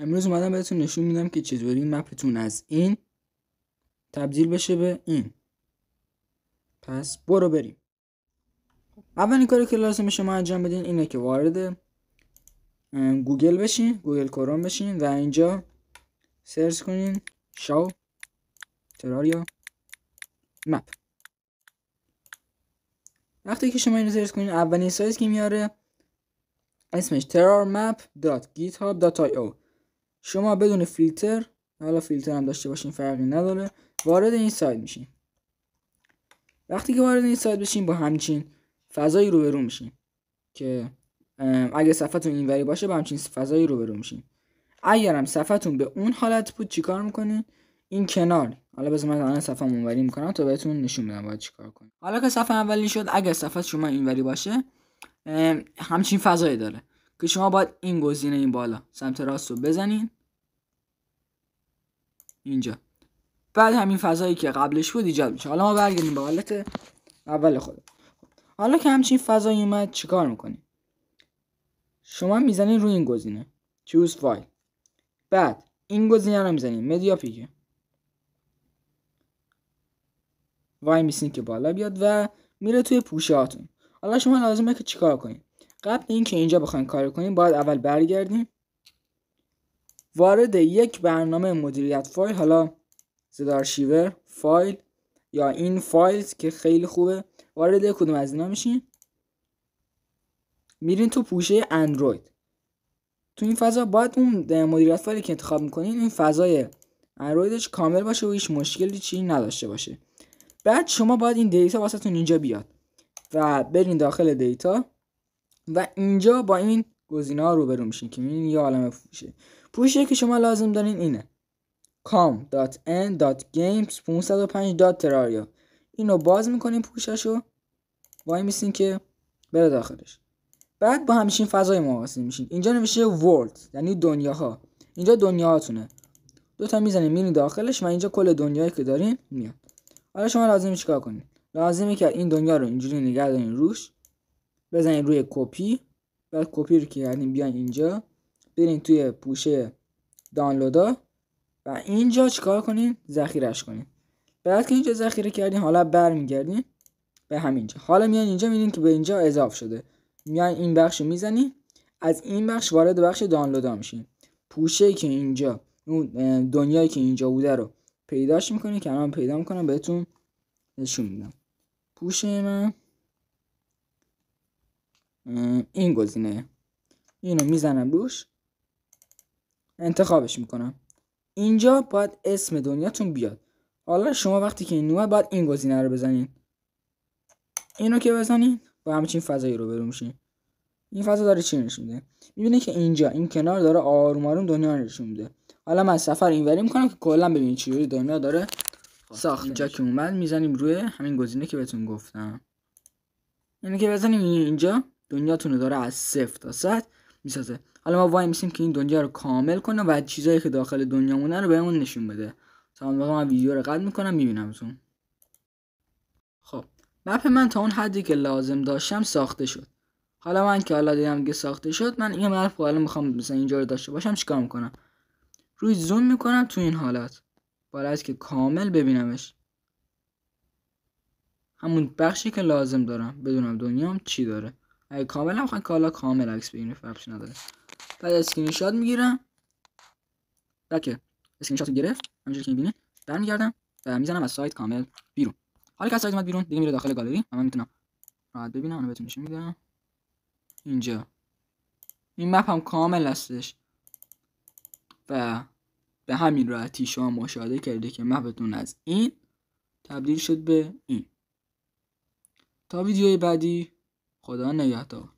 امروز اومدم بهتون نشون میدم که چطوری مپتون از این تبدیل بشه به این. پس برو بریم. اولین کاری که لازم شما انجام بدین اینه که وارد گوگل بشین، گوگل کروم بشین و اینجا سرچ کنین شاو تراریا مپ. وقتی که شما اینو سرچ کنین اولین سایت که میاره اسمش terrormap.github.io. شما بدون فیلتر، حالا فیلتر هم داشته باشین فرقی نداره، وارد این سایت میشین. وقتی که وارد این سایت بشین با همچین فضایی روبرو میشین که اگه صفحتون اینوری باشه با همچین فضایی روبرو میشین. اگر هم صفحتون به اون حالت بود چیکار میکنین؟ این کنار، حالا بذار من الان صفحه‌مو اونوری میکنم تا بهتون نشون بدم باید چیکار کنین. حالا که صفحه اولی شد، اگه صفحه شما اینوری باشه همچین فضایی داره که شما باید این گزینه این بالا سمت راست رو بزنین اینجا. بعد همین فضایی که قبلش بود ایجاد میشه. حالا ما برگردیم به حالت اول خود. حالا که همچین فضایی اومد چیکار میکنین؟ شما میزنین روی این گزینه choose file. بعد این گزینه رو میزنین مدیا پیک. وای میسین که بالا بیاد و میره توی پوشه هاتون. حالا شما لازمه که چیکار کنین؟ قبل اینکه اینجا بخواین کار کنین باید اول برگردین وارد یک برنامه مدیریت فایل، حالا زدارشیور فایل یا این فایلز که خیلی خوبه، وارد کدوم از اینا میشین، میرین تو پوشه اندروید. تو این فضا باید اون مدیریت فایلی که انتخاب میکنین این فضای اندرویدش کامل باشه و هیچ مشکلی چی نداشته باشه. بعد شما باید این دیتا واسهتون اینجا بیاد و برین داخل دیتا و اینجا با این گزینه ها روبرو میشین که میبینین یه عالمه پوشه که شما لازم دارین اینه com.n.games505.terraria. اینو باز میکنین پوششو، وای میسین که بره داخلش. بعد با همچین فضای مواصل میشین. اینجا نمیشه world یعنی دنیاها، اینجا دنیاهاتونه. دوتا میزنین میرین داخلش و اینجا کل دنیایی که دارین میاد. حالا شما لازمه چیکار کنین؟ لازمه که این دنیا رو اینجوری نگه دارین روش، بزنین روی کپی. بعد کپی رو که کردین بیاین اینجا، برین توی پوشه دانلودا و اینجا چیکار کنین؟ ذخیره‌اش کنین. بعد که اینجا ذخیره کردین حالا برمیگردین به همینجا. حالا میان اینجا میبینین که به اینجا اضافه شده. میان این بخشو میزنین، از این بخش وارد بخش دانلودا میشین. پوشه‌ای که اینجا اون دنیایی که اینجا بوده رو پیداش میکنین که الان پیدا میکنم بهتون نشون میدم. پوشه من این گزینه، اینو میزنم روش، انتخابش میکنم. اینجا باید اسم دنیاتون بیاد. حالا شما وقتی که این اومد باید این گزینه رو بزنین. اینو که بزنین با همچین فضایی رو برو میشین. این فضا داره چی نشون میده؟ میبینه که اینجا این کنار داره آروم آروم دنیا رو نشون میده. حالا من سفر اینوری میکنم که کلا ببینید چجوری دنیا داره ساخته. اینجا که اومد میزنیم روی همین گزینه که بهتون گفتم. یعنی که بزنیم اینجا دنیاتون رو داره از 0 تا 100 میسازه. حالا ما وای میسیم که این دنیا رو کامل کنه و چیزایی که داخل دنیا مونه رو بهمون نشون بده. تا من ویدیو رو قطع میکنم میبینمتون. خب مپ من تا اون حدی که لازم داشتم ساخته شد. حالا من که حالا دیدم که ساخته شد، من این مپ حالا میخوام مثلا اینجا رو داشته باشم، چیکار میکنم؟ روی زوم میکنم تو این حالت باید که کامل ببینمش، همون بخشی که لازم دارم بدونم دنیام چی داره. اگه کامل هم خواهد که حالا کامل عکس بگیریم فرقش نداره. بعد اسکرین شات میگیرم. بعد که اسکرین شات رو گرفت همونجوری که میبینید برمیگردم و میزنم از سایت کامل بیرون. حالا که از سایت اومد بیرون دیگه میره داخل گالری و من میتونم راحت ببینم. اونو بهتون نشون میدم. اینجا این مپ هم کامل هستش و به همین راحتی شما مشاهده کردید که مپتون از این تبدیل شد به این. تا ویدیوی بعدی، خدا نگهدار.